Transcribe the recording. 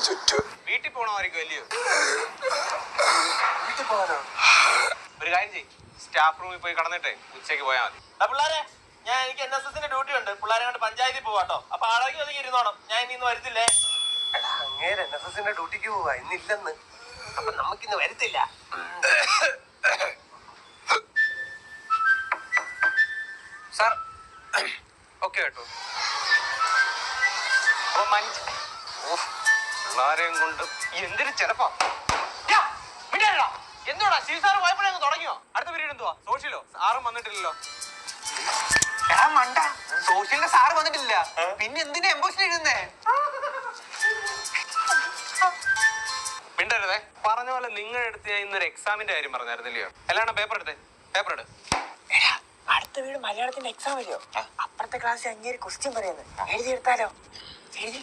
ചുറ്റും. വീട്ടിൽ പോകണമായിരിക്കും അല്ലയോ? വീട്ടിൽ പോകാനോ? ഒരു കാര്യം ചെയ്യും, സ്റ്റാഫ് റൂമിൽ പോയി കടന്നിട്ടേ ഉച്ചയ്ക്ക് പോയാൽ മതി. പിള്ളേരെ, എനിക്ക് NSSന്റെ ഡ്യൂട്ടി ഉണ്ട്. പിള്ളേരെ കൊണ്ട് പഞ്ചായത്തിൽ പോവാട്ടോ. അപ്പൊ ആളേക്ക് ഒതുങ്ങി ഇരുന്നോണം. ഞാൻ ഇന്ന് വരുത്തില്ലേ? അങ്ങേര് NSSന്റെ ഡ്യൂട്ടിക്ക് പോവാ, ഇന്നില്ലെന്ന്. അപ്പൊ നമുക്കിന്ന് വരുത്തില്ല. സാർ ഓക്കെ കേട്ടോ. അപ്പൊ പിള്ളേരെയും കൊണ്ട് എന്തൊരു ചെലപ്പാ. എന്തുവാ സീസാറ് പോയപ്പോഴേ തുടങ്ങിയോ? അടുത്ത പീരീഡ് എന്തുവാ? സോഷ്യലോ? സാറും വന്നിട്ടില്ലല്ലോ. മണ്ട, സോഷ്യലിന്റെ സാറ് വന്നിട്ടില്ല, പിന്നെ എന്തിനാ എംബോഷൻ എഴുതുന്നേ? മിണ്ടരുതേ. പറഞ്ഞ പോലെ നിങ്ങളുടെ അടുത്ത് ഞാൻ ഇന്നൊരു എക്സാമിന്റെ കാര്യം പറഞ്ഞായിരുന്നില്ലയോ? എല്ലാണ്ട് പേപ്പർ എടുത്തേ. പേപ്പർ എടു. അടുത്ത വീട് മലയാളത്തിന്റെ എക്സാം വരികയോ? അപ്പുറത്തെ ക്ലാസ്സിൽ അങ്ങേര് ക്വസ്റ്റ്യൻ പറയുന്നത് എഴുതിയെടുത്താലോ? എഴുതി